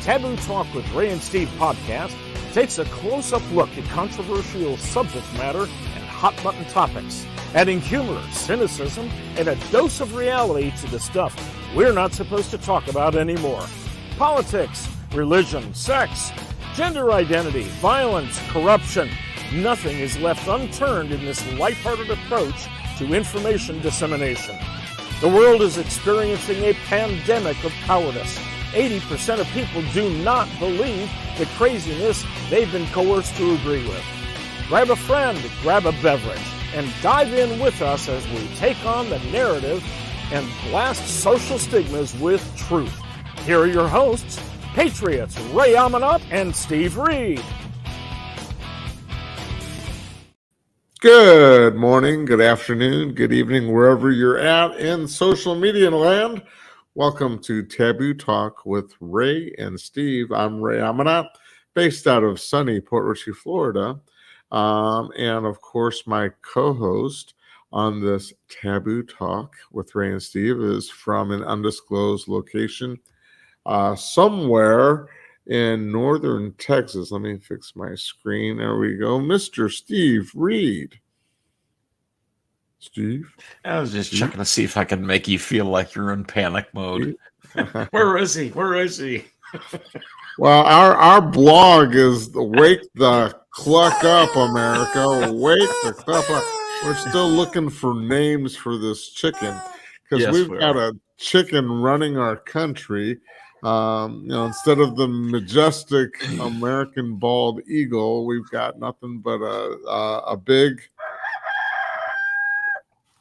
Taboo Talk with Ray and Steve podcast takes a close-up look at controversial subject matter and hot-button topics, adding humor, cynicism, and a dose of reality to the stuff we're not supposed to talk about anymore. Politics, religion, sex, gender identity, violence, corruption. Nothing is left unturned in this lighthearted approach to information dissemination. The world is experiencing a pandemic of cowardice. 80% of people do not believe the craziness they've been coerced to agree with. Grab a friend, grab a beverage, and dive in with us as we take on the narrative and blast social stigmas with truth. Here are your hosts, Patriots Ray Amanat and Steve Reed. Good morning, good afternoon, good evening, wherever you're at in social media land. Welcome to Taboo Talk with Ray and Steve. I'm Ray Amanat, based out of sunny Port Richey, Florida. And of course, my co-host on this Taboo Talk with Ray and Steve is from an undisclosed location somewhere in northern Texas. Let me fix my screen. There we go. Mr. Steve Reed. Steve? I was just checking to see if I can make you feel like you're in panic mode. Where is he? Where is he? Well, our blog is Wake the Cluck Up, America. Wake the Cluck Up. We're still looking for names for this chicken because we've got a chicken running our country. Instead of the majestic American bald eagle, we've got nothing but a big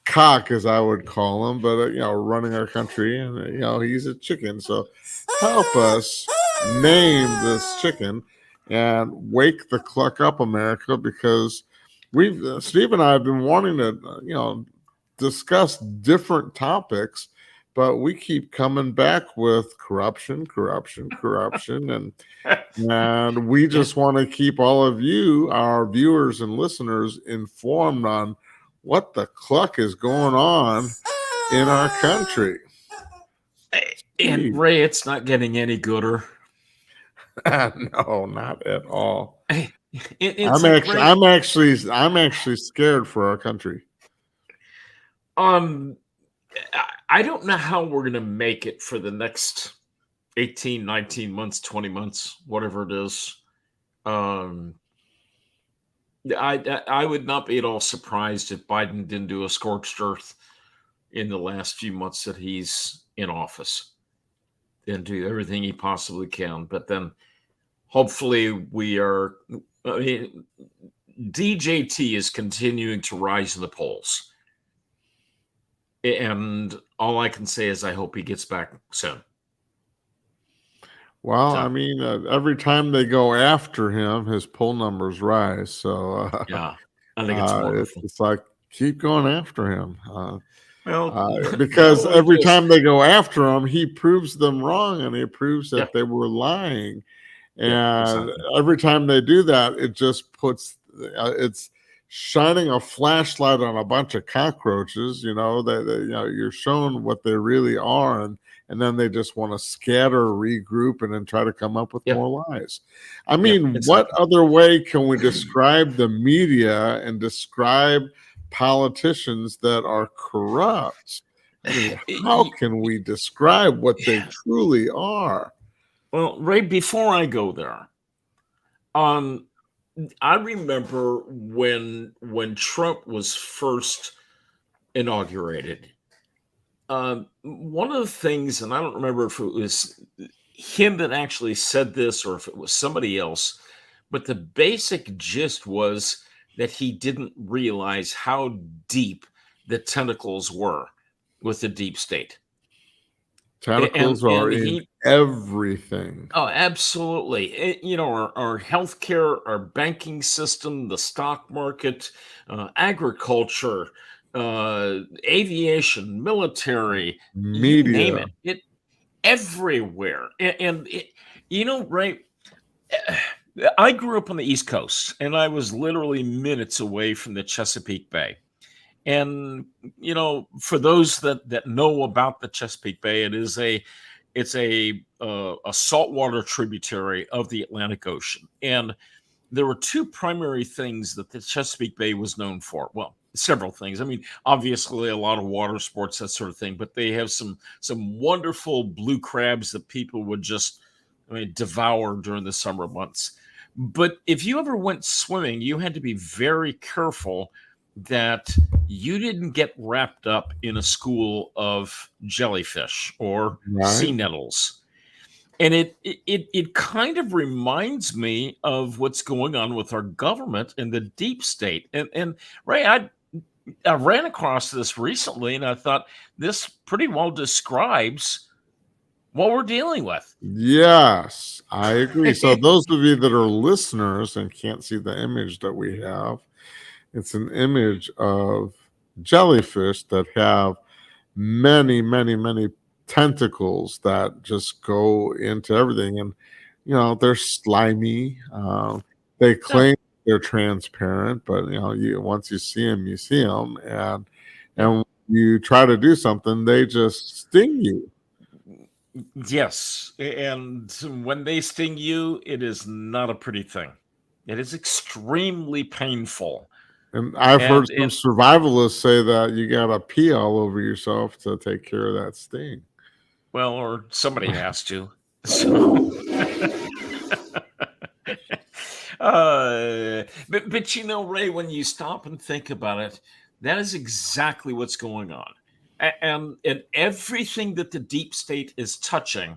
cock, as I would call him, but running our country, and he's a chicken. So help us name this chicken and wake the cluck up, America, because Steve and I have been wanting to discuss different topics, but we keep coming back with corruption, and we just want to keep all of you, our viewers and listeners, informed on what the cluck is going on in our country. And Ray, it's not getting any gooder. No, not at all. I'm actually scared for our country. I don't know how we're going to make it for the next 18, 19 months, 20 months, whatever it is. I would not be at all surprised if Biden didn't do a scorched earth in the last few months that he's in office and do everything he possibly can. But then hopefully DJT is continuing to rise in the polls. And all I can say is I hope he gets back soon. Well, every time they go after him, his poll numbers rise. So yeah, I think it's wonderful. It's like, keep going after him. Because every time they go after him, he proves them wrong, and he proves that they were lying. And every time they do that, it just puts it's shining a flashlight on a bunch of cockroaches. You're shown what they really are, and then they just want to scatter, regroup, and then try to come up with more lies. What other way can we describe the media and describe politicians that are corrupt? How can we describe what they truly are? Well, Ray, before I go there, I remember when Trump was first inaugurated. One of the things, and I don't remember if it was him that actually said this or if it was somebody else, but the basic gist was that he didn't realize how deep the tentacles were with the deep state. Tentacles are in everything. Oh, absolutely. Our healthcare, our banking system, the stock market, agriculture, aviation, military, media, you name it everywhere. Right? I grew up on the East Coast, and I was literally minutes away from the Chesapeake Bay. And, for those that know about the Chesapeake Bay, it is a It's a saltwater tributary of the Atlantic Ocean. And there were two primary things that the Chesapeake Bay was known for. Well, several things. I mean, obviously a lot of water sports, that sort of thing, but they have some wonderful blue crabs that people would just, devour during the summer months. But if you ever went swimming, you had to be very careful that you didn't get wrapped up in a school of jellyfish or sea nettles. And it kind of reminds me of what's going on with our government and the deep state. And Ray, I ran across this recently, and I thought this pretty well describes what we're dealing with. Yes, I agree. So those of you that are listeners and can't see the image that we have, it's an image of jellyfish that have many, many, many tentacles that just go into everything. And, they're slimy. They claim they're transparent, but, once you see them, you see them. And when you try to do something, they just sting you. Yes. And when they sting you, it is not a pretty thing. It is extremely painful. And I've heard some survivalists say that you got to pee all over yourself to take care of that sting. Well, or somebody has to. So, but Ray, when you stop and think about it, that is exactly what's going on. And everything that the deep state is touching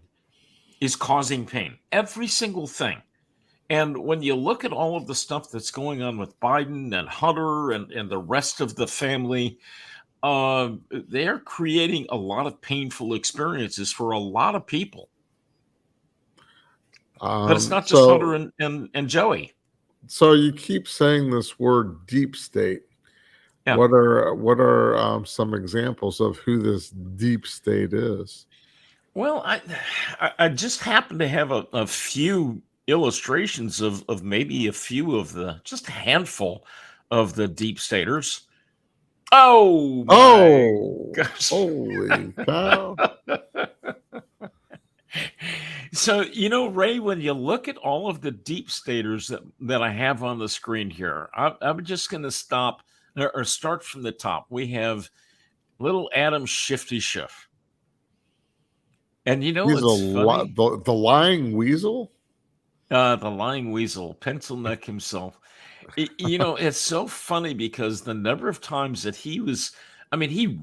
is causing pain. Every single thing. And when you look at all of the stuff that's going on with Biden and Hunter and the rest of the family, they're creating a lot of painful experiences for a lot of people. But it's not just Hunter and Joey. So you keep saying this word deep state. Yeah. What are some examples of who this deep state is? Well, I just happen to have a few illustrations of maybe a few of just a handful of the deep staters. Oh, gosh. Holy cow. So, Ray, when you look at all of the deep staters that I have on the screen here, I'm just going to stop or start from the top. We have little Adam Shifty Schiff. And he's the lying weasel? The lying weasel, pencil neck himself. It's so funny because the number of times that he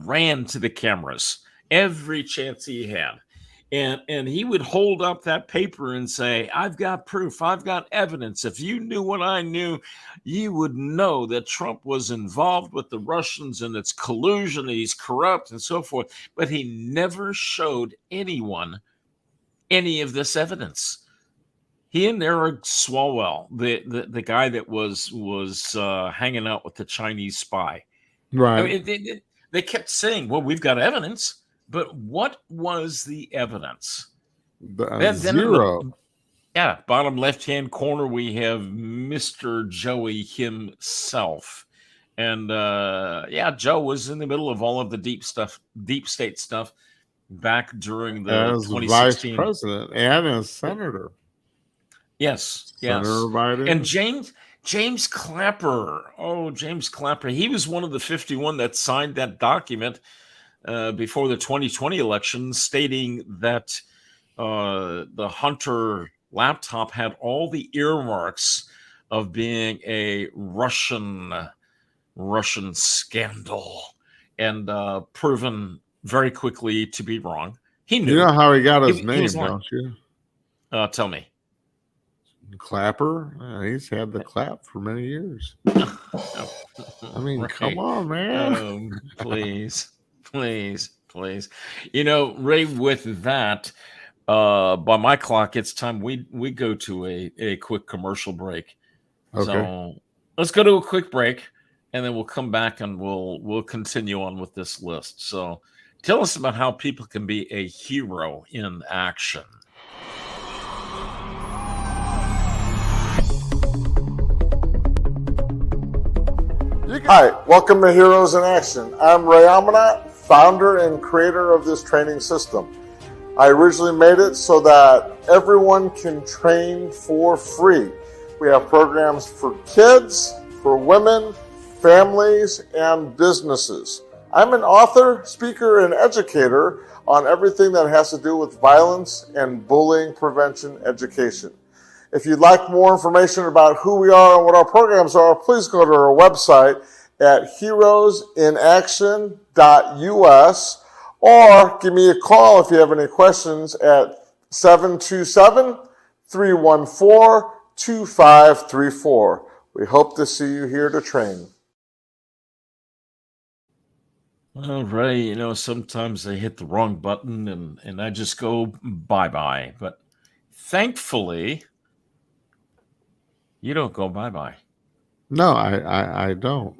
ran to the cameras every chance he had. And he would hold up that paper and say, I've got proof, I've got evidence. If you knew what I knew, you would know that Trump was involved with the Russians and it's collusion, and he's corrupt and so forth. But he never showed anyone any of this evidence. He and Eric Swalwell, the guy that was hanging out with the Chinese spy. Right. They kept saying, well, we've got evidence. But what was the evidence? Zero. Bottom left-hand corner, we have Mr. Joey himself. And, Joe was in the middle of all of the deep state stuff back during the as 2016. Vice President and as Senator. Yes. Senator Biden. And James Clapper. Oh, James Clapper. He was one of the 51 that signed that document before the 2020 election, stating that the Hunter laptop had all the earmarks of being a Russian scandal, and proven very quickly to be wrong. He knew. You know how he got his name, don't you? Tell me. Clapper? He's had the clap for many years. I mean, right. Come on, man. Please. Ray, with that, by my clock, it's time we go to a quick commercial break. Okay. So let's go to a quick break, and then we'll come back and we'll continue on with this list. So tell us about how people can be a hero in action. Hi, welcome to Heroes in Action. I'm Ray Amanat, founder and creator of this training system. I originally made it so that everyone can train for free. We have programs for kids, for women, families, and businesses. I'm an author, speaker, and educator on everything that has to do with violence and bullying prevention education. If you'd like more information about who we are and what our programs are, please go to our website at heroesinaction.us or give me a call if you have any questions at 727-314-2534. We hope to see you here to train. Well, Ray, sometimes I hit the wrong button and I just go bye-bye. But thankfully, you don't go bye-bye. No, I don't.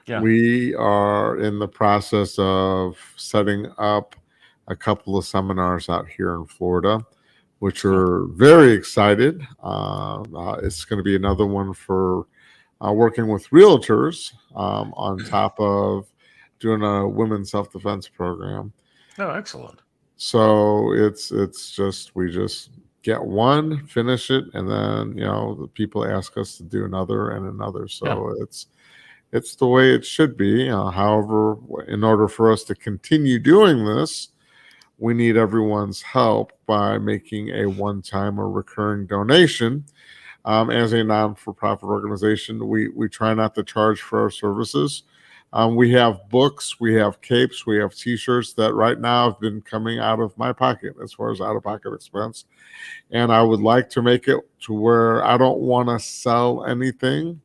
Yeah. We are in the process of setting up a couple of seminars out here in Florida, which are very excited. It's going to be another one for working with realtors on top of doing a women's self-defense program. Oh, excellent. So it's just we just get one, finish it, and then the people ask us to do another and another. So it's the way it should be. However, in order for us to continue doing this, we need everyone's help by making a one-time or recurring donation. As a non-for-profit organization, we try not to charge for our services. We have books, we have capes, we have t-shirts that right now have been coming out of my pocket as far as out-of-pocket expense. And I would like to make it to where I don't want to sell anything.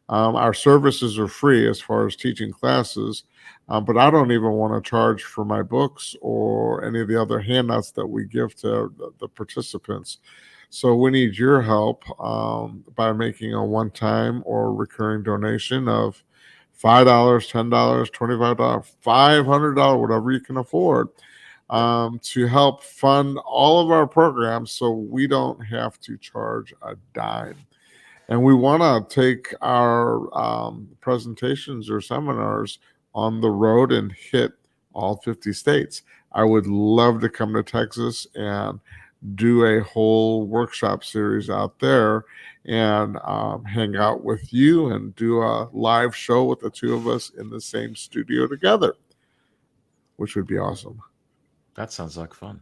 Our services are free as far as teaching classes, but I don't even want to charge for my books or any of the other handouts that we give to the participants. So we need your help by making a one-time or recurring donation of $5, $10, $25, $500, whatever you can afford, to help fund all of our programs so we don't have to charge a dime. And we want to take our presentations or seminars on the road and hit all 50 states. I would love to come to Texas and do a whole workshop series out there and hang out with you and do a live show with the two of us in the same studio together, which would be awesome. That sounds like fun.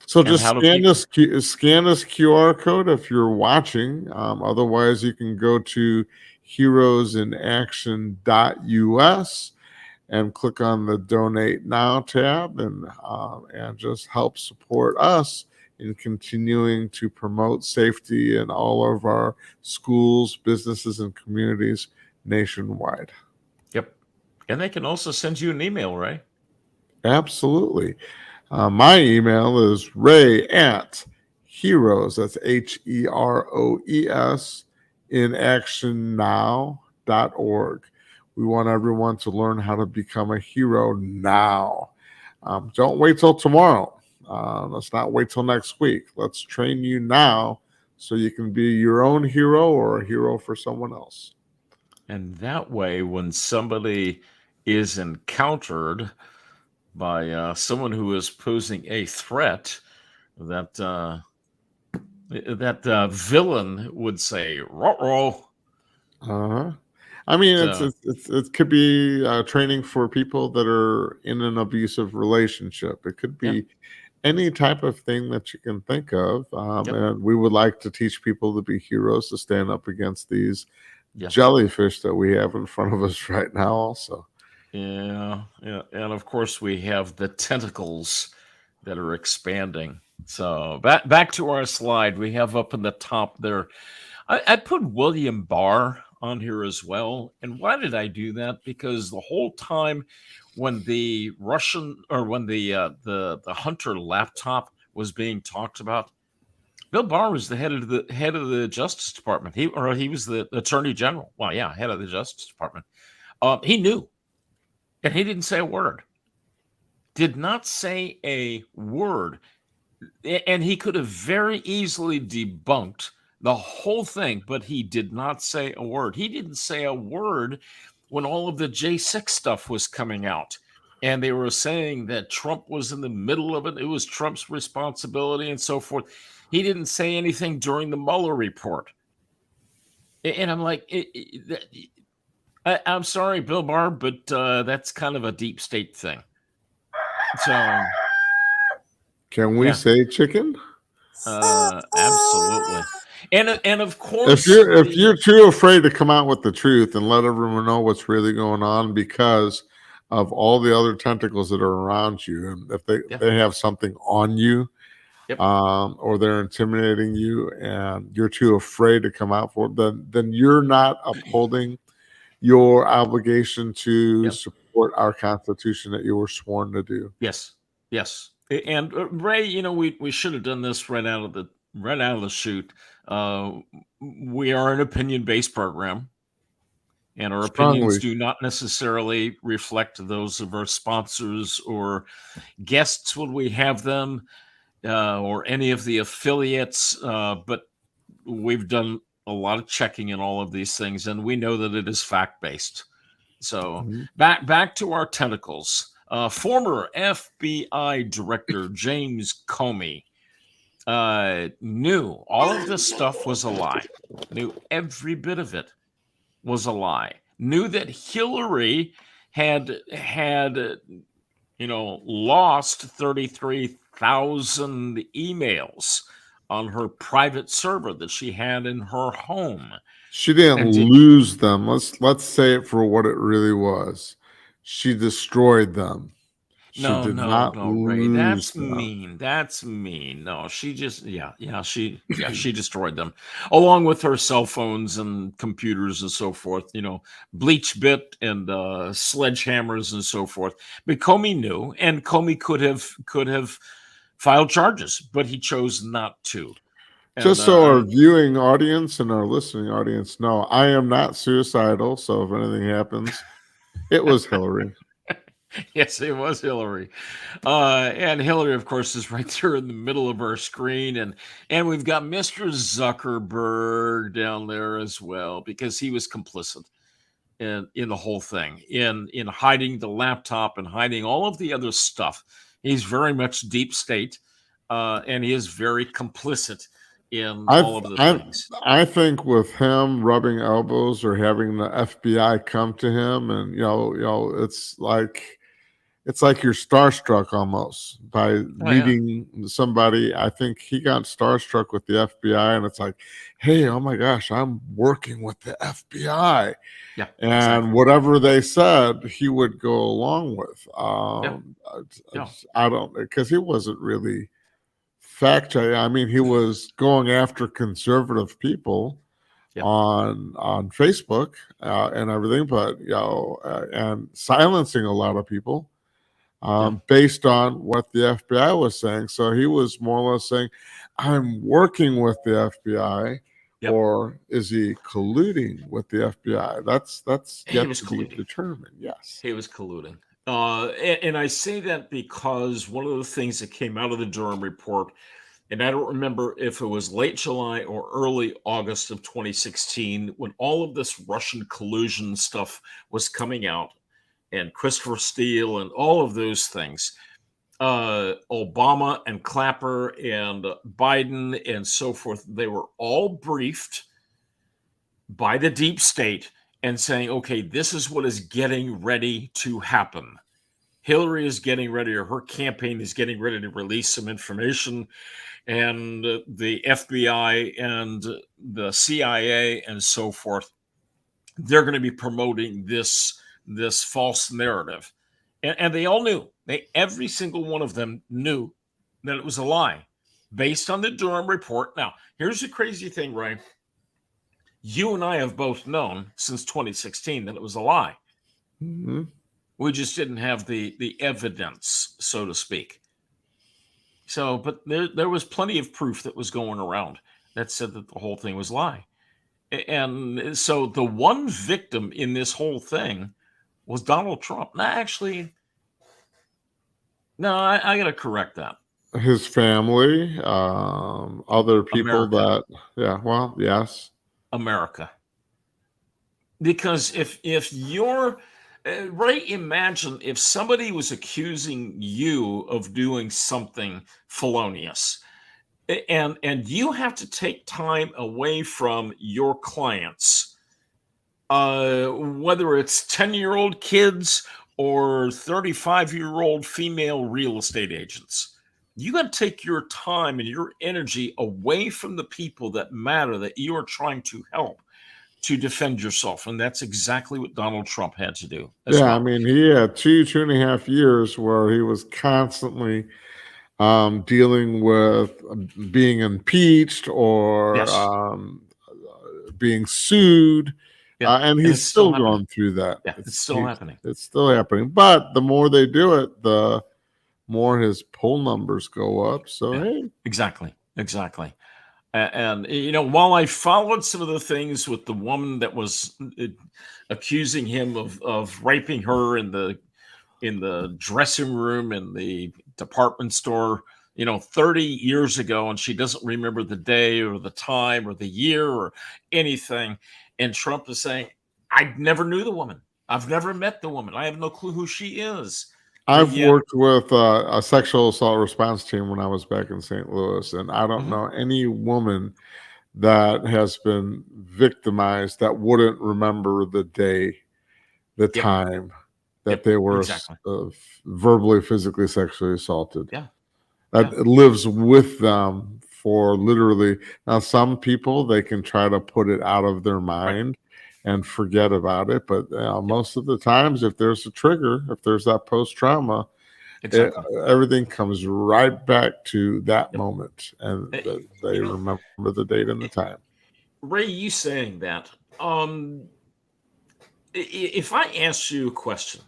So just scan this QR code if you're watching. Otherwise, you can go to heroesinaction.us and click on the Donate Now tab and just help support us in continuing to promote safety in all of our schools, businesses, and communities nationwide. Yep. And they can also send you an email, right? Absolutely. My email is ray@heroes, that's HEROES, inactionnow.org. We want everyone to learn how to become a hero now. Don't wait till tomorrow. Let's not wait till next week. Let's train you now so you can be your own hero or a hero for someone else. And that way, when somebody is encountered by someone who is posing a threat, that villain would say, "Ruh-roh." I mean, it could be training for people that are in an abusive relationship. It could be any type of thing that you can think of. And we would like to teach people to be heroes, to stand up against these jellyfish that we have in front of us right now also. Yeah. And of course, we have the tentacles that are expanding. So back to our slide, we have up in the top there, I put William Barr on here as well. And why did I do that? Because the whole time when the Russian or when the Hunter laptop was being talked about, Bill Barr was the head of the Justice Department. He was the Attorney General. Well, yeah, head of the Justice Department. He knew, and he didn't say a word. Did not say a word, and he could have very easily debunked the whole thing, but he did not say a word. He didn't say a word when all of the J6 stuff was coming out. and they were saying that Trump was in the middle of it. It was Trump's responsibility and so forth. He didn't say anything during the Mueller report. And I'm like, I'm sorry, Bill Barr, but that's kind of a deep state thing. So, can we say chicken? Absolutely. And of course, if you're too afraid to come out with the truth and let everyone know what's really going on because of all the other tentacles that are around you, and if they have something on you, or they're intimidating you, and you're too afraid to come out for it, then you're not upholding your obligation to support our Constitution that you were sworn to do. Yes. And Ray, we should have done this right out of the chute. We are an opinion-based program, and our opinions do not necessarily reflect those of our sponsors or guests when we have them, or any of the affiliates. But we've done a lot of checking in all of these things, and we know that it is fact-based. So back to our tentacles. Former FBI Director James Comey knew all of this stuff was a lie. Knew every bit of it was a lie. Knew that Hillary had lost 33,000 emails on her private server that she had in her home. She didn't lose them. Let's say it for what it really was. She destroyed them. No, Ray, that's mean. That's mean. No, she just she destroyed them along with her cell phones and computers and so forth. Bleach bit and sledgehammers and so forth. But Comey knew, and Comey could have filed charges, but he chose not to. Just so our viewing audience and our listening audience know, I am not suicidal. So if anything happens, it was Hillary. Yes, it was Hillary. And Hillary, of course, is right there in the middle of our screen. And we've got Mr. Zuckerberg down there as well, because he was complicit in the whole thing, in hiding the laptop and hiding all of the other stuff. He's very much deep state, and he is very complicit in all of the things. I think with him rubbing elbows or having the FBI come to him, and it's like you're starstruck almost by meeting somebody. I think he got starstruck with the FBI, and it's like, hey, oh my gosh, I'm working with the FBI. Yeah, and exactly. Whatever they said, he would go along with. I don't, because he wasn't really fact check. I mean, he was going after conservative people on Facebook and everything, but and silencing a lot of people based on what the FBI was saying. So he was more or less saying, "I'm working with the FBI," or is he colluding with the FBI? That's yet to be determined. Yes, he was colluding. And I say that because one of the things that came out of the Durham report, and I don't remember if it was late July or early August of 2016, when all of this Russian collusion stuff was coming out, and Christopher Steele and all of those things, Obama and Clapper and Biden and so forth, they were all briefed by the deep state and saying, okay, this is what is getting ready to happen. Hillary is getting ready, or her campaign is getting ready to release some information, and the FBI and the CIA and so forth, they're going to be promoting this false narrative. And they all knew. Every single one of them knew that it was a lie based on the Durham report. Now, here's the crazy thing, Ray. You and I have both known since 2016 that it was a lie. Mm-hmm. We just didn't have the evidence, so to speak. So, but there was plenty of proof that was going around that said that the whole thing was a lie. And so the one victim in this whole thing was Donald Trump. No, actually, no, I got to correct that. His family, other people America. Yes. America. Because if you're, Ray, imagine if somebody was accusing you of doing something felonious, and you have to take time away from your clients, whether it's 10-year-old kids or 35-year-old female real estate agents. You got to take your time and your energy away from the people that matter, that you are trying to help, to defend yourself. And that's exactly what Donald Trump had to do as Yeah, I well. mean, he had 2.5 years where he was constantly dealing with being impeached or Yes. being sued, Yeah. and And he's it's still still happening. going through that. Yeah. It's still happening. It's still happening. But the more they do it, the more his poll numbers go up. So Yeah. hey, Exactly. Exactly. And, while I followed some of the things with the woman that was accusing him of raping her in the dressing room in the department store, 30 years ago, and she doesn't remember the day or the time or the year or anything. And Trump is saying, I never knew the woman. I've never met the woman. I have no clue who she is. But I've yet, worked with a sexual assault response team when I was back in St. Louis, and I don't mhm, know any woman that has been victimized that wouldn't remember the day, the yep, time that yep, they were exactly. verbally, physically, sexually assaulted. Yeah, That yeah, it lives with them for literally. Now, some people they can try to put it out of their right. mind and forget about it, but Yep, most of the times, if there's a trigger, if there's that post trauma, exactly. everything comes right back to that Yep. moment, and Uh, they You know, remember the date and the time. Ray, you saying that, if I ask you a question,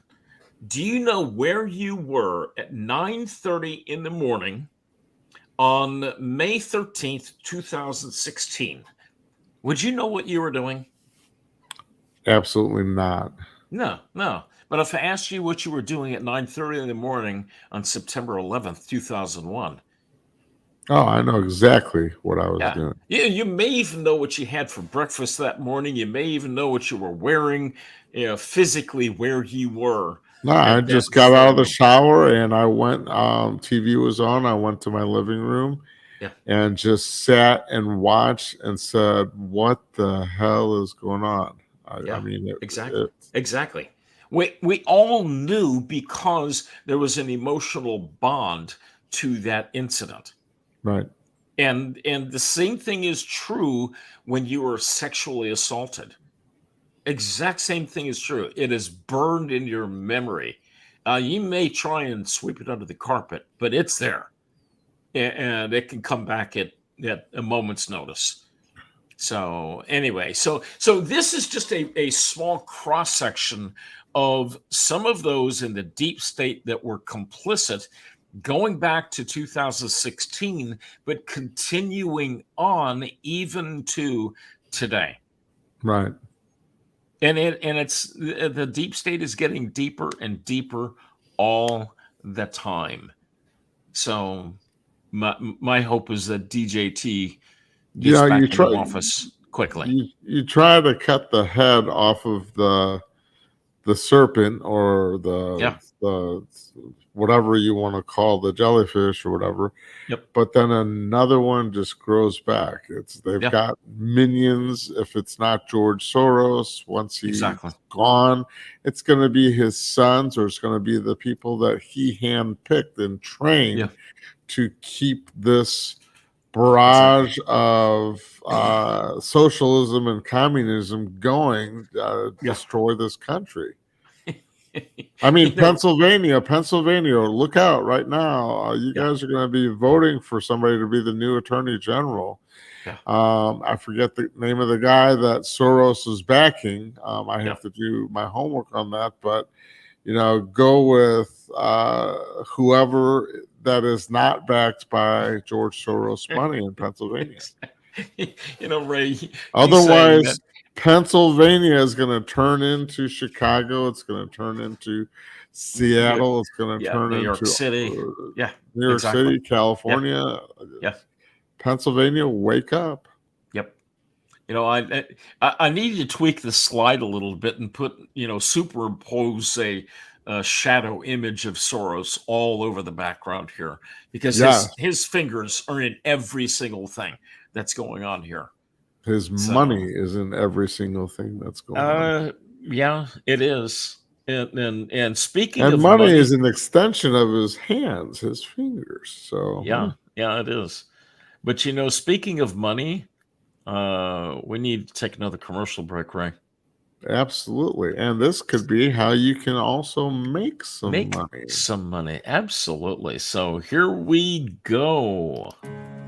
do you know where you were at 9:30 in the morning on May 13th, 2016? Would you know what you were doing? Absolutely not. No, no. But if I asked you what you were doing at 9:30 in the morning on September 11th, 2001, Oh, I know exactly what I was yeah. doing. You may even know what you had for breakfast that morning. You may even know what you were wearing, physically where you were No, I at that just got out very of the moment. shower and I went. TV was on. I went to my living room Yeah, and just sat and watched and said, "What the hell is going on?" I yeah, mean, exactly. Exactly. We all knew because there was an emotional bond to that incident. right, And the same thing is true when you are sexually assaulted. Exact same thing is true. It is burned in your memory. You may try and sweep it under the carpet, but it's there, and it can come back at a moment's notice. So anyway, so this is just a small cross section of some of those in the deep state that were complicit going back to 2016, but continuing on even to today. right. And it's the deep state is getting deeper and deeper all the time. So my hope is that DJT You gets know, back into office quickly. you try to cut the head off of the serpent or Yeah. the whatever you want to call the jellyfish or whatever, Yep. but then another one just grows back. They've Yeah. got minions. If it's not George Soros, once he's Exactly. gone, it's going to be his sons, or it's going to be the people that he handpicked and Yeah. trained to keep this Exactly. barrage of socialism and communism going, Yeah. destroy this country. I mean, you know. Pennsylvania, look out right now. You Yeah. guys are going to be voting for somebody to be the new attorney general. Yeah. I forget the name of the guy that Soros is backing. I Yeah. have to do my homework on that, but go with whoever that is not backed by George Soros money in Pennsylvania. Ray, you saying that. Otherwise, Pennsylvania is going to turn into Chicago. It's going to turn into New, Seattle. It's going to yeah, turn New York into City. Yeah. New York Exactly. City, Yeah. California, Yeah. Pennsylvania. Wake up! Yep. I need to tweak the slide a little bit and put, superimpose a shadow image of Soros all over the background here, because Yeah, his fingers are in every single thing that's going on here. his money So, is in every single thing that's going on. yeah, it is. And speaking And of money is money, an extension of his hands, his fingers. So, yeah, it is. But speaking of money, we need to take another commercial break, Ray. absolutely. And this could be how you can also make some Make money. some money. Absolutely. So here we go.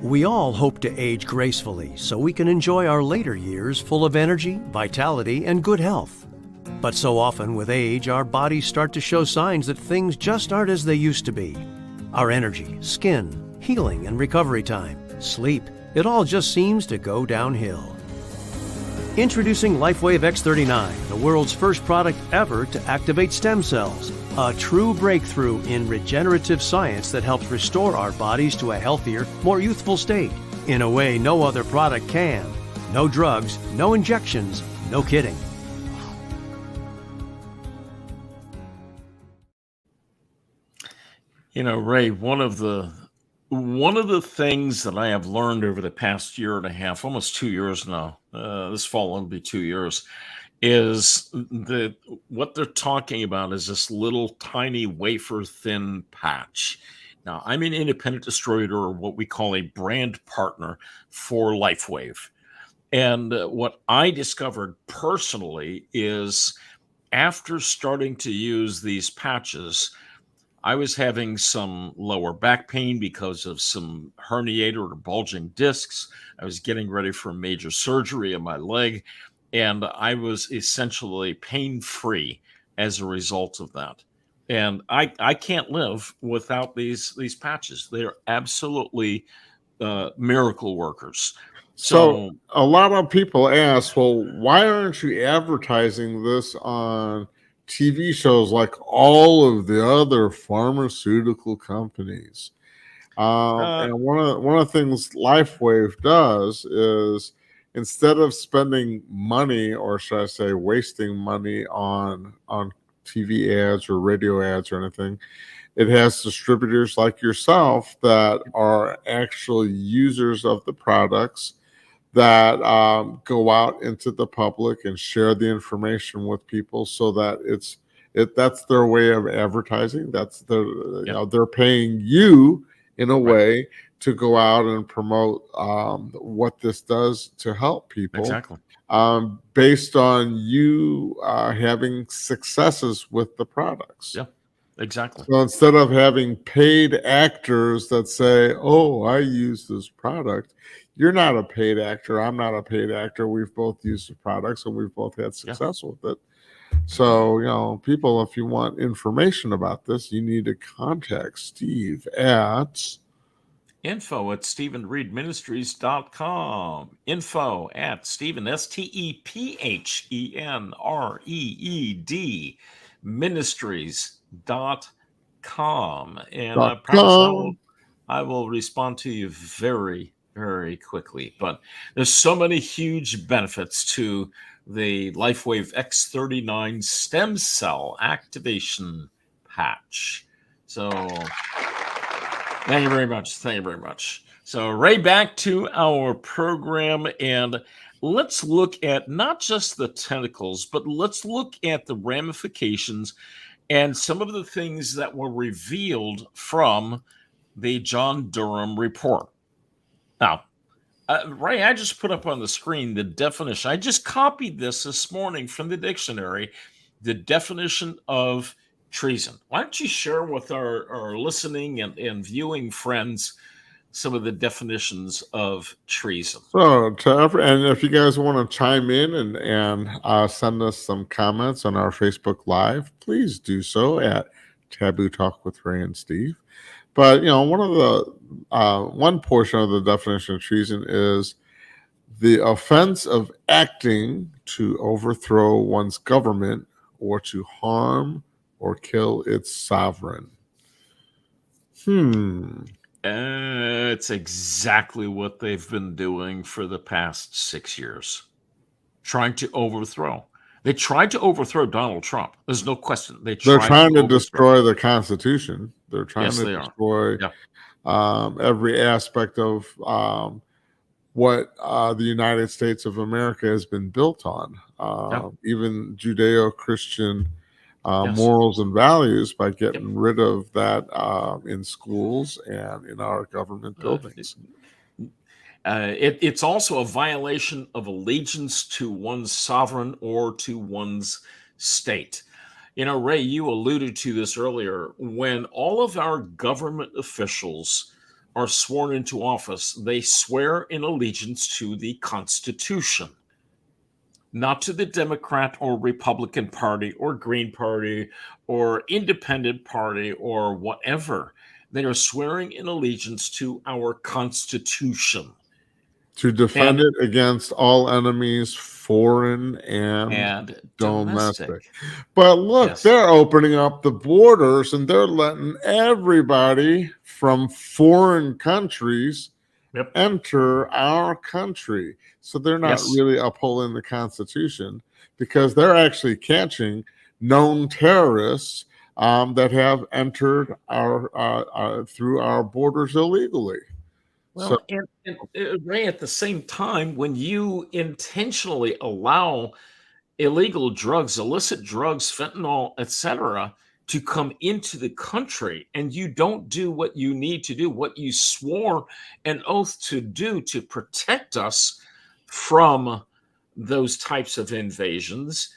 We all hope to age gracefully so we can enjoy our later years full of energy, vitality, and good health. But so often with age, our bodies start to show signs that things just aren't as they used to be. Our energy, skin, healing and recovery time, sleep, it all just seems to go downhill. Introducing LifeWave X39, the world's first product ever to activate stem cells. A true breakthrough in regenerative science that helps restore our bodies to a healthier, more youthful state in a way no other product can. No drugs, no injections, no kidding. Ray, one of the things that I have learned over the past year and a half, almost 2 years now, this fall will be 2 years, is what they're talking about is this little tiny wafer thin patch. Now, I'm an independent distributor, or what we call a brand partner for LifeWave. And what I discovered personally is, after starting to use these patches, I was having some lower back pain because of some herniated or bulging discs. I was getting ready for a major surgery on my leg, and I was essentially pain-free as a result of that. And I can't live without these patches. They're absolutely miracle workers. So a lot of people ask, well, why aren't you advertising this on TV shows like all of the other pharmaceutical companies? And one of the things LifeWave does is, instead of spending money, or should I say wasting money on TV ads or radio ads or anything, it has distributors like yourself that are actual users of the products, that go out into the public and share the information with people, so that that's their way of advertising. That's they're paying you in a way to go out and promote what this does to help people. Exactly. Based on you having successes with the products. Yeah, exactly. So instead of having paid actors that say, oh, I use this product, you're not a paid actor. I'm not a paid actor. We've both used the products and we've both had success with it. So, people, if you want information about this, you need to contact Steve at info@StephenReedMinistries.com. Info@Stephen, STEPHENREED Ministries.com. And I promise I will respond to you very, very quickly. But there's so many huge benefits to the LifeWave X39 stem cell activation patch. So thank you very much. Thank you very much. So right back to our program, and let's look at not just the tentacles, but let's look at the ramifications and some of the things that were revealed from the John Durham report. Now, Ray, I just put up on the screen the definition. I just copied this morning from the dictionary, the definition of treason. Why don't you share with our listening and viewing friends some of the definitions of treason? So, and if you guys want to chime in and send us some comments on our Facebook Live, please do so at Taboo Talk with Ray and Steve. But one portion of the definition of treason is the offense of acting to overthrow one's government or to harm or kill its sovereign. It's exactly what they've been doing for the past 6 years. trying to overthrow. They tried to overthrow Donald Trump. There's no question. They're trying to destroy the Constitution. They're trying to destroy every aspect of what the United States of America has been built on, even Judeo-Christian morals and values, by getting rid of that in schools and in our government buildings. It's also a violation of allegiance to one's sovereign or to one's state. You know, Ray, you alluded to this earlier. When all of our government officials are sworn into office, they swear in allegiance to the Constitution, not to the Democrat or Republican Party or Green Party or Independent Party or whatever. They are swearing in allegiance to our Constitution. To defend it against all enemies, foreign and domestic. But look, they're opening up the borders and they're letting everybody from foreign countries enter our country. So they're not really upholding the Constitution, because they're actually catching known terrorists that have entered our through our borders illegally. Well, and Ray, at the same time, when you intentionally allow illegal drugs, illicit drugs, fentanyl, etc., to come into the country, and you don't do what you need to do, what you swore an oath to do to protect us from those types of invasions,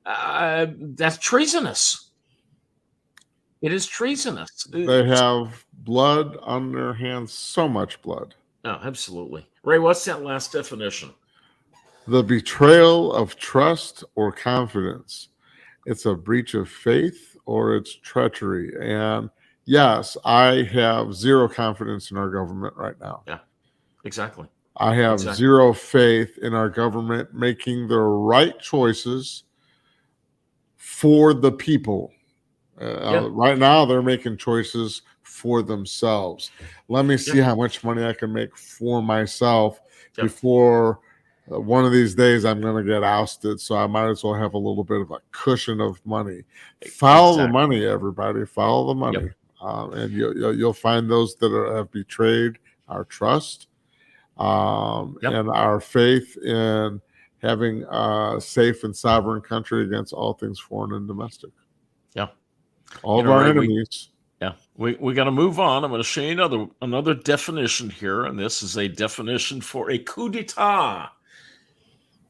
that's treasonous. It is treasonous. They have blood on their hands, so much blood. Oh, absolutely. Ray, what's that last definition? The betrayal of trust or confidence. It's a breach of faith or it's treachery. And yes, I have zero confidence in our government right now. Yeah, exactly. I have zero faith in our government making the right choices for the people. Right now, they're making choices for themselves. Let me see how much money I can make for myself before one of these days I'm going to get ousted. So I might as well have a little bit of a cushion of money. Follow the money, everybody. Follow the money, and you'll find those that have betrayed our trust and our faith in having a safe and sovereign country against all things foreign and domestic. All of our enemies. We got to move on. I'm going to show you another definition here, and this is a definition for a coup d'etat.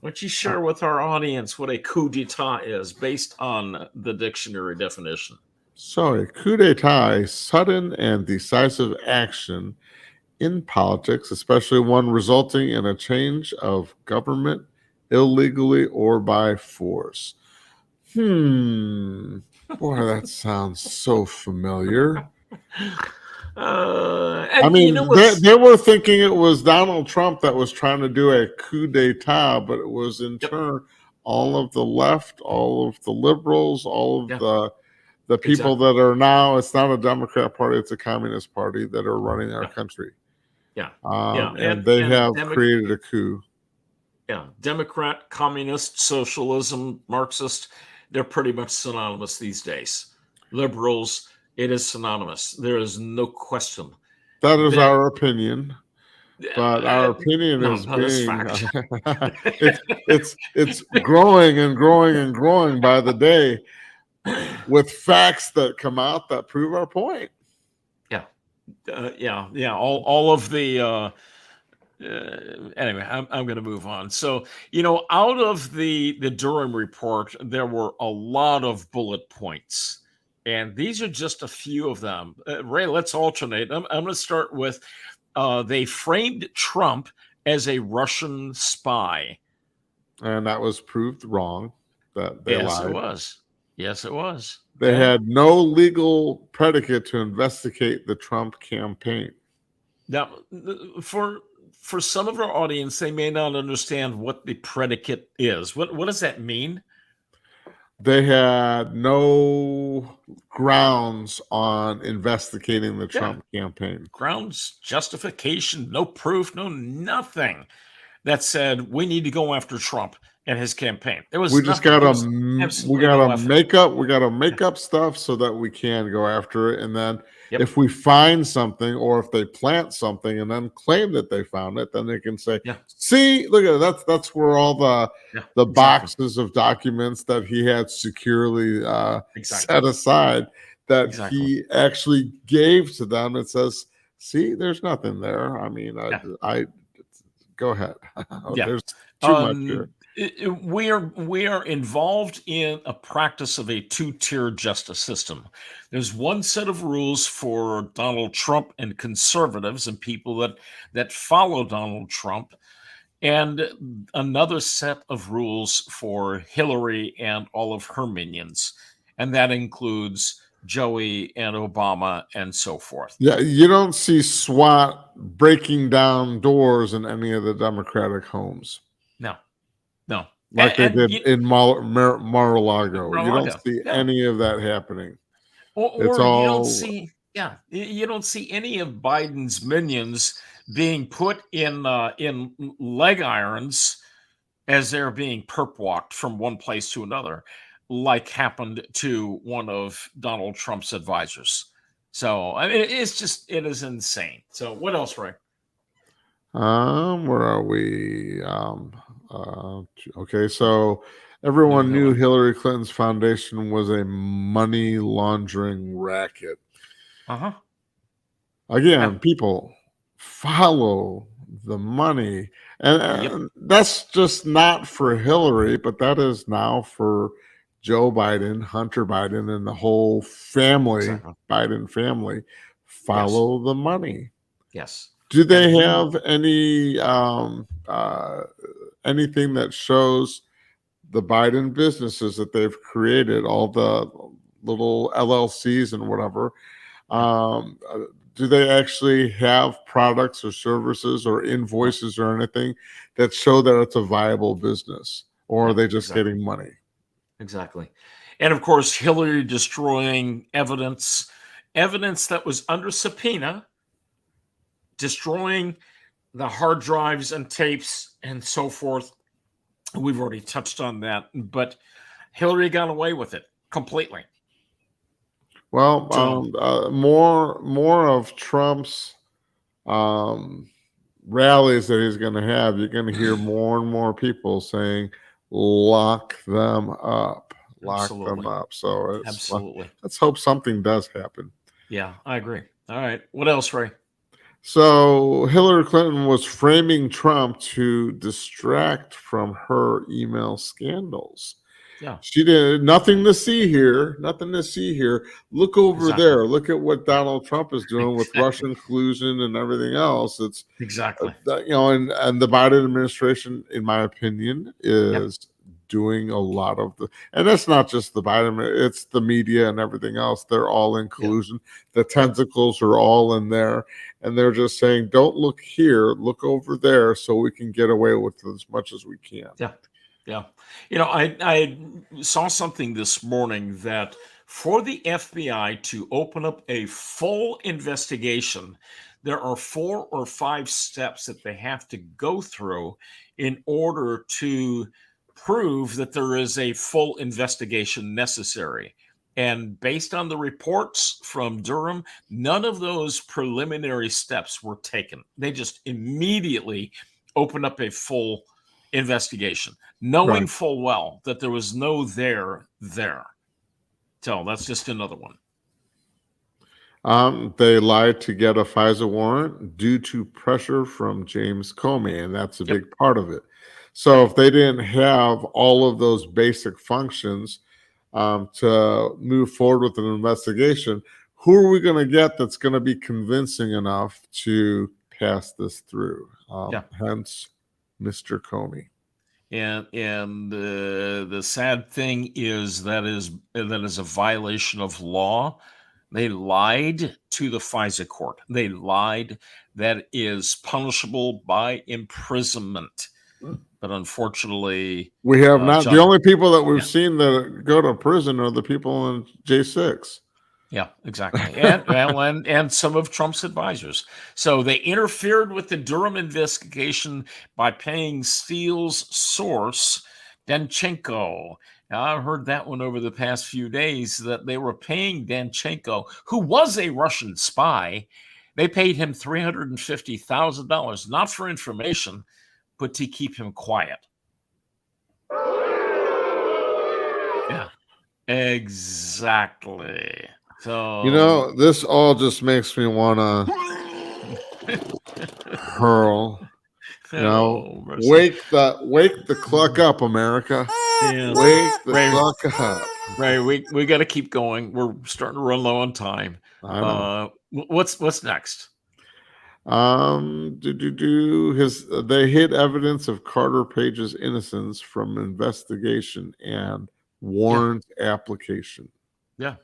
Why don't you share with our audience what a coup d'etat is based on the dictionary definition? So a coup d'etat, a sudden and decisive action in politics, especially one resulting in a change of government illegally or by force. Boy, that sounds so familiar. I mean, they were thinking it was Donald Trump that was trying to do a coup d'etat, but it was in turn all of the left, all of the liberals, all of the people that are now, it's not a Democrat party, it's a communist party that are running our country. And they have created a coup. Democrat, communist, socialism, Marxist, they're pretty much synonymous these days. Liberals, it is synonymous. There is no question. That is our opinion. But our opinion is being it's growing and growing and growing by the day with facts that come out that prove our point. All of the anyway, I'm going to move on. So, out of the Durham report, there were a lot of bullet points, and these are just a few of them. Ray, let's alternate. I'm going to start with they framed Trump as a Russian spy, and that was proved wrong. That they lied. Yes, it was. They had no legal predicate to investigate the Trump campaign. Now, for some of our audience, they may not understand what the predicate is. What does that mean? They had no grounds on investigating the Trump campaign. Grounds, justification, no proof, no nothing that said we need to go after Trump in his campaign. There was we just nothing. There gotta was we absolutely no gotta effort. make up stuff so that we can go after it. And then Yep. if we find something, or if they plant something and then claim that they found it, then they can say, Yeah. see, look at it. That's where all the Exactly. boxes of documents that he had securely set aside, that he actually gave to them. It says, see, there's nothing there. I mean, I go ahead. There's too much here. We are involved in a practice of a two-tier justice system. There's one set of rules for Donald Trump and conservatives and people that follow Donald Trump, and another set of rules for Hillary and all of her minions, and that includes Joey and Obama and so forth. Yeah, you don't see SWAT breaking down doors in any of the Democratic homes. No. Like they did in Mar-a-Lago. You don't see any of that happening. Or you don't see, you don't see any of Biden's minions being put in leg irons as they're being perp walked from one place to another, like happened to one of Donald Trump's advisors. So I mean, it is insane. So what else, Ray? Where are we? Okay, so everyone knew Hillary Clinton's foundation was a money laundering racket. Again, people follow the money, and that's just not for Hillary, but that is now for Joe Biden, Hunter Biden, and the whole family, Biden family. Follow the money. Yes. Do they have any anything that shows the Biden businesses that they've created, all the little LLCs and whatever? Do they actually have products or services or invoices or anything that show that it's a viable business, or are they just getting money? Exactly. And of course, Hillary destroying evidence that was under subpoena, destroying the hard drives and tapes and so forth. We've already touched on that, but Hillary got away with it completely. Well, more of Trump's rallies that he's going to have. You're going to hear more and more people saying, "Lock them up, lock them up." So let's hope something does happen. Yeah, I agree. All right, what else, Ray? So Hillary Clinton was framing Trump to distract from her email scandals. Yeah. She did nothing to see here. Nothing to see here. Look over there. Look at what Donald Trump is doing with Russian collusion and everything else. It's and the Biden administration, in my opinion, is doing a lot of and that's not just the Biden, it's the media and everything else. They're all in collusion. The tentacles are all in there, and they're just saying, don't look here, look over there, so we can get away with as much as we can. Yeah. You know, I saw something this morning that for the FBI to open up a full investigation, there are 4 or 5 steps that they have to go through in order to prove that there is a full investigation necessary. And based on the reports from Durham, none of those preliminary steps were taken. They just immediately opened up a full investigation, knowing full well that there was no there. So that's just another one. They lied to get a FISA warrant due to pressure from James Comey, and that's a big part of it. So if they didn't have all of those basic functions to move forward with an investigation, who are we going to get that's going to be convincing enough to pass this through? Hence, Mr. Comey. And the sad thing is that is a violation of law. They lied to the FISA court. They lied. That is punishable by imprisonment. But unfortunately, we have not. The only people that we've seen that go to prison are the people in J6. Yeah, exactly. And some of Trump's advisors. So they interfered with the Durham investigation by paying Steele's source Danchenko. Now, I heard that one over the past few days, that they were paying Danchenko, who was a Russian spy. They paid him $350,000, not for information, but to keep him quiet. Yeah, exactly. So, this all just makes me want to hurl. Wake the cluck up, America. Yes. Wake the cluck up. Right, we got to keep going. We're starting to run low on time. I know. What's next? They hid evidence of Carter Page's innocence from investigation and warrant application. Yeah,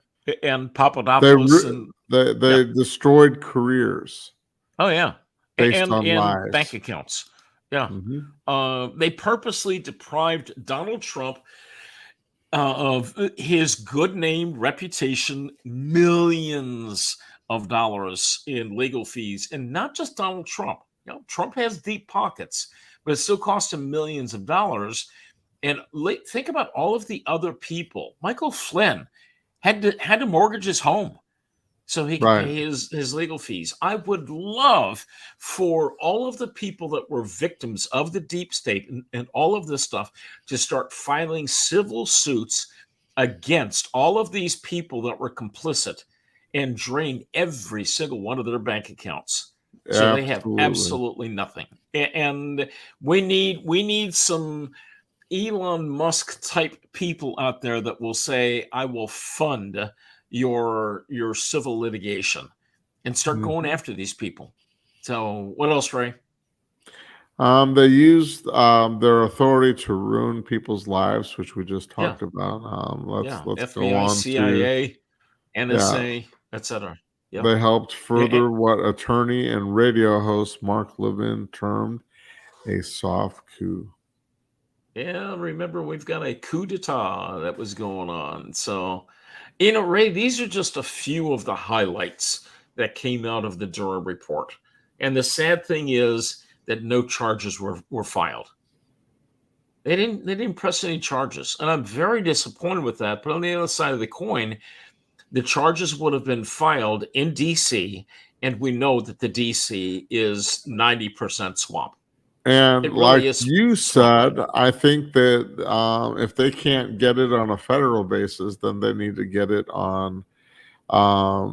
and Papadopoulos they destroyed careers. Oh yeah, based on lies. Bank accounts. Yeah, they purposely deprived Donald Trump of his good name, reputation, millions of dollars in legal fees, and not just Donald Trump. Trump has deep pockets, but it still cost him millions of dollars. And think about all of the other people. Michael Flynn had to mortgage his home so he could pay his legal fees. I would love for all of the people that were victims of the deep state and all of this stuff to start filing civil suits against all of these people that were complicit and drain every single one of their bank accounts. So they have absolutely nothing. And we need some Elon Musk type people out there that will say, I will fund your civil litigation, and start going after these people. So what else, Ray? They used their authority to ruin people's lives, which we just talked about. Let's FBI, go on CIA, NSA, etc. Yep. They helped further what attorney and radio host Mark Levin termed a soft coup. Yeah, remember, we've got a coup d'etat that was going on. So, Ray, these are just a few of the highlights that came out of the Durham report. And the sad thing is that no charges were filed. They didn't press any charges. And I'm very disappointed with that. But on the other side of the coin, the charges would have been filed in D.C., and we know that the D.C. is 90% swamp. And really, like you said, I think that if they can't get it on a federal basis, then they need to get it on, what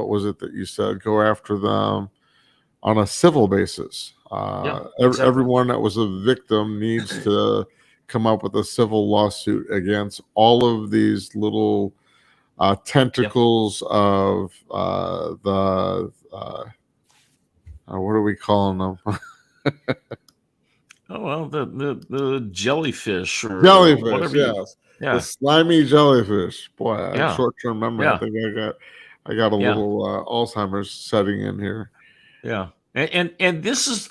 was it that you said? Go after them on a civil basis. Exactly. Everyone that was a victim needs to come up with a civil lawsuit against all of these little tentacles of the what are we calling them? The jellyfish or jellyfish, yes. Yeah. The slimy jellyfish. Boy, I have short-term memory. Yeah. I think I got a little Alzheimer's setting in here. Yeah. And this is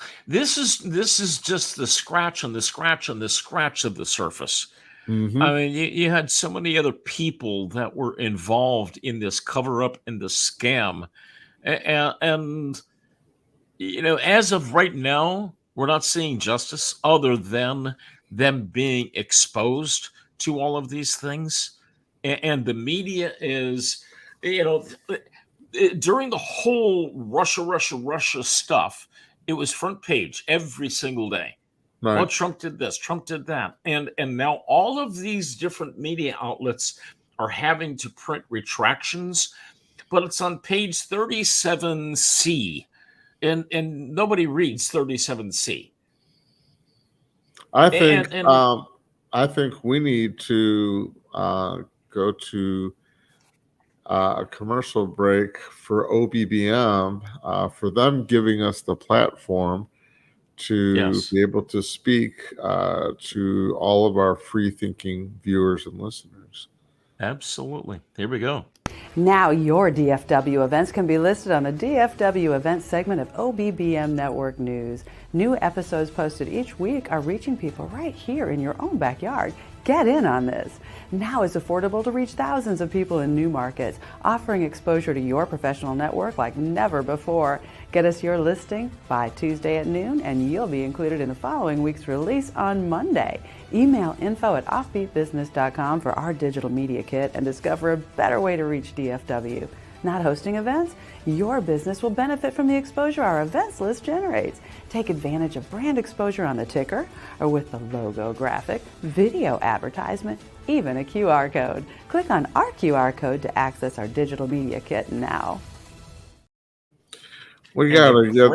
just the scratch on the scratch on the scratch of the surface. Mm-hmm. I mean, you had so many other people that were involved in this cover-up and the scam. And as of right now, we're not seeing justice other than them being exposed to all of these things. And the media is, during the whole Russia stuff, it was front page every single day. Right. Well, Trump did this, Trump did that. And now all of these different media outlets are having to print retractions, but it's on page 37C. And nobody reads 37C. I think we need to go to a commercial break for OBBM for them giving us the platform to be able to speak to all of our free-thinking viewers and listeners. Absolutely. Here we go. Now your DFW events can be listed on the DFW events segment of OBBM Network News. New episodes posted each week are reaching people right here in your own backyard. Get in on this. Now it's affordable to reach thousands of people in new markets, offering exposure to your professional network like never before. Get us your listing by Tuesday at noon, and you'll be included in the following week's release on Monday. Email info@offbeatbusiness.com for our digital media kit and discover a better way to reach DFW. Not hosting events? Your business will benefit from the exposure our events list generates. Take advantage of brand exposure on the ticker or with the logo graphic, video advertisement, even a QR code. Click on our QR code to access our digital media kit now. We gotta get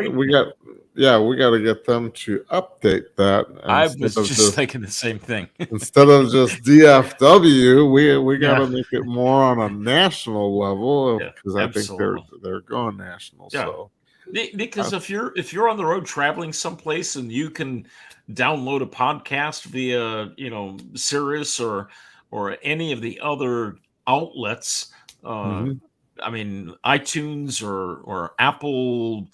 them to update that. I was just thinking the same thing. Instead of just DFW, we gotta make it more on a national level, because I think they're going national. Yeah. So because if you're on the road traveling someplace and you can download a podcast via Sirius or any of the other outlets, I mean, iTunes or Apple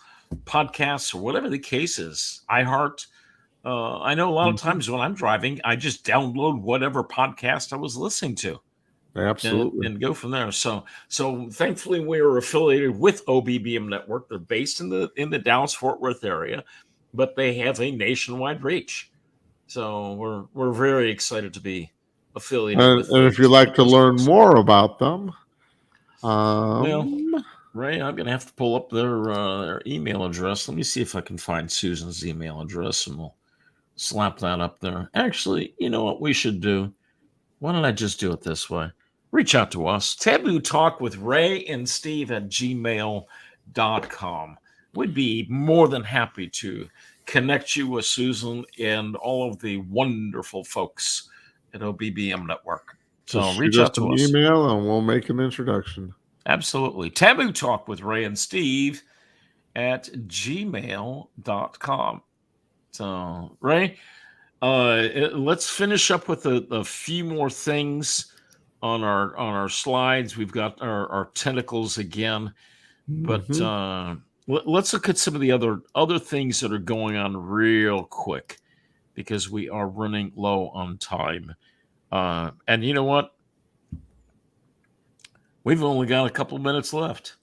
Podcasts or whatever the case is, iHeart. I know a lot of times when I'm driving, I just download whatever podcast I was listening to. Absolutely. And go from there. So thankfully we are affiliated with OBBM Network. They're based in the Dallas-Fort Worth area, but they have a nationwide reach. So we're very excited to be affiliated with them. And if you'd like to learn more about them, Ray, I'm going to have to pull up their email address. Let me see if I can find Susan's email address, and we'll slap that up there. Actually, you know what we should do? Why don't I just do it this way? Reach out to us. Taboo Talk with Ray and Steve at gmail.com. We'd be more than happy to connect you with Susan and all of the wonderful folks at OBBM Network. So reach out to us. Email and we'll make an introduction. Absolutely. Taboo Talk with Ray and Steve at gmail.com. So, Ray, let's finish up with a few more things on our slides. We've got our tentacles again, but let's look at some of the other things that are going on real quick, because we are running low on time. And you know what? We've only got a couple minutes left.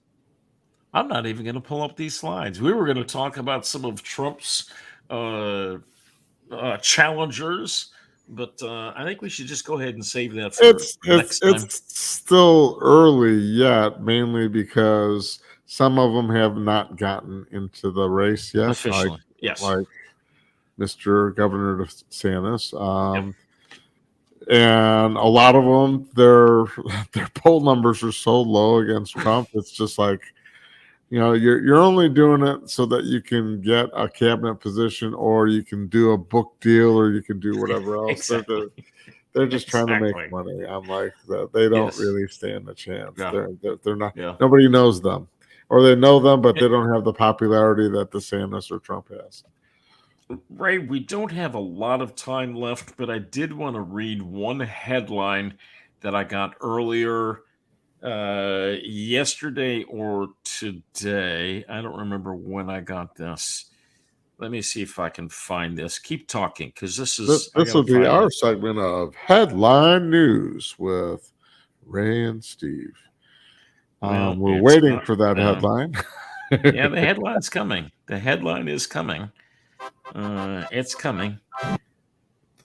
I'm not even going to pull up these slides. We were going to talk about some of Trump's challengers, but I think we should just go ahead and save that for next time. It's still early yet, mainly because some of them have not gotten into the race yet. Officially, like Mr. Governor DeSantis. And a lot of them, their poll numbers are so low against Trump. It's just like, you're only doing it so that you can get a cabinet position, or you can do a book deal, or you can do whatever else. Exactly. They're just trying to make money. I'm like, they don't really stand a chance. Yeah. They're not. Yeah. Nobody knows them, or they know them, but they don't have the popularity that DeSantis or Trump has. Ray, we don't have a lot of time left, but I did want to read one headline that I got earlier yesterday or today. I don't remember when I got this. Let me see if I can find this. Keep talking, because this will be our segment of Headline News with Ray and Steve. We're waiting for that headline. Yeah, the headline's coming. The headline is coming. It's coming.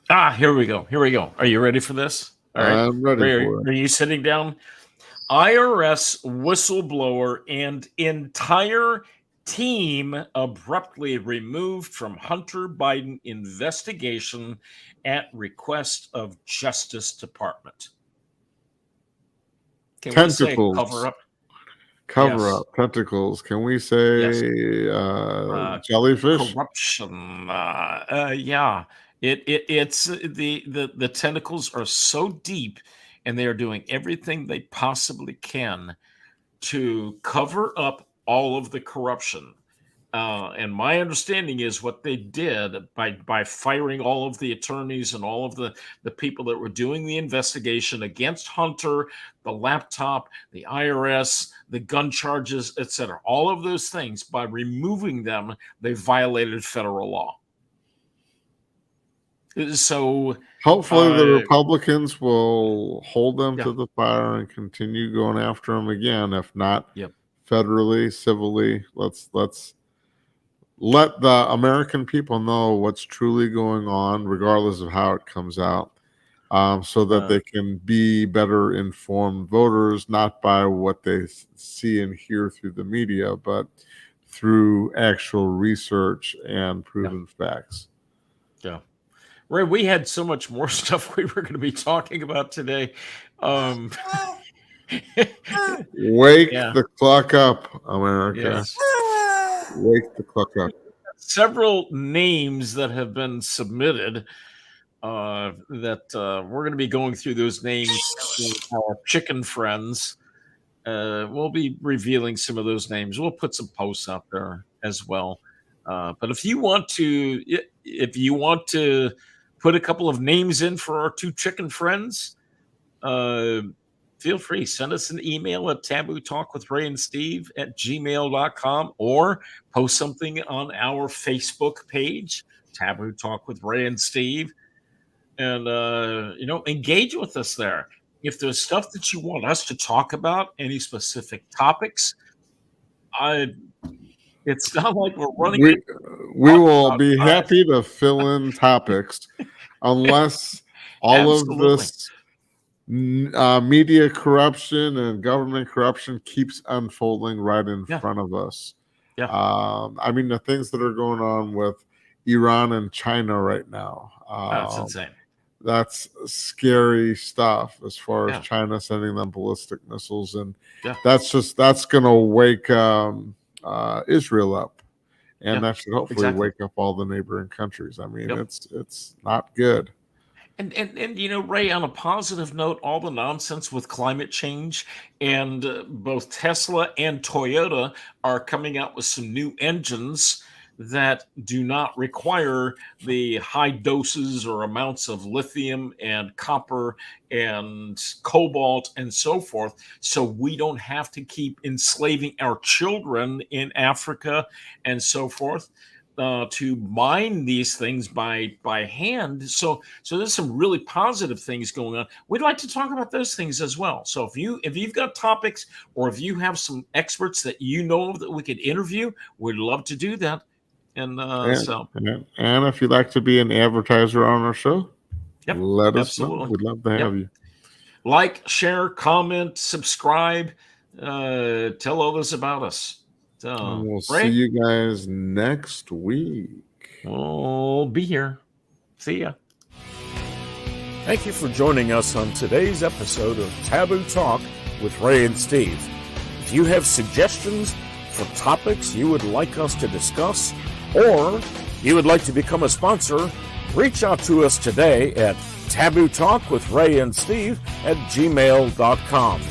Here we go. Are you ready for this? All right. I'm ready for it. Are you sitting down? IRS whistleblower and entire team abruptly removed from Hunter Biden investigation at request of Justice Department. Can Tentacles. we say cover up? Up tentacles. Can we say jellyfish? Corruption. Yeah. It's the tentacles are so deep, and they are doing everything they possibly can to cover up all of the corruption. And my understanding is what they did by firing all of the attorneys and all of the people that were doing the investigation against Hunter, the laptop, the IRS, the gun charges, etc. All of those things, by removing them, they violated federal law. So Hopefully the Republicans will hold them Yeah. to the fire and continue going after them again. If not Yep. federally, civilly, let's let the American people know what's truly going on, regardless of how it comes out, so that they can be better informed voters, not by what they see and hear through the media, but through actual research and proven facts. Yeah. Ray, we had so much more stuff we were going to be talking about today. Wake the clock up, America. Yes. Wake the clock up. Several names that have been submitted that we're going to be going through those names with our chicken friends. We'll be revealing some of those names. We'll put some posts out there as well. But if you want to put a couple of names in for our two chicken friends, feel free. Send us an email at tabootalkwithRayandSteve@gmail.com or post something on our Facebook page, Taboo Talk with Ray and Steve, and engage with us there. If there's stuff that you want us to talk about, any specific topics, it's not like we're running. We will be happy to fill in topics, unless all of this media corruption and government corruption keeps unfolding right in front of us. Yeah. I mean, the things that are going on with Iran and China right now. That's insane. That's scary stuff as far as China sending them ballistic missiles. And that's going to wake Israel up. And that should hopefully wake up all the neighboring countries. I mean, it's not good. And Ray, on a positive note, all the nonsense with climate change, and both Tesla and Toyota are coming out with some new engines that do not require the high doses or amounts of lithium and copper and cobalt and so forth. So we don't have to keep enslaving our children in Africa and so forth. To mine these things by hand. So there's some really positive things going on. We'd like to talk about those things as well. So if you've got topics, or if you have some experts that you know of that we could interview, we'd love to do that. And if you'd like to be an advertiser on our show, let us know. We'd love to have you. Like, share, comment, subscribe, tell others about us. So, we'll see you guys next week. We'll be here. See ya. Thank you for joining us on today's episode of Taboo Talk with Ray and Steve. If you have suggestions for topics you would like us to discuss, or you would like to become a sponsor, reach out to us today at tabootalkwithRayandSteve@gmail.com.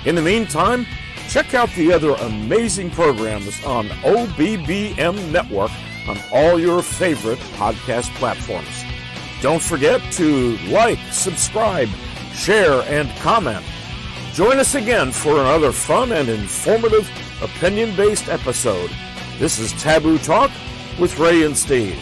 In the meantime, check out the other amazing programs on OBBM Network on all your favorite podcast platforms. Don't forget to like, subscribe, share, and comment. Join us again for another fun and informative opinion-based episode. This is Taboo Talk with Ray and Steve.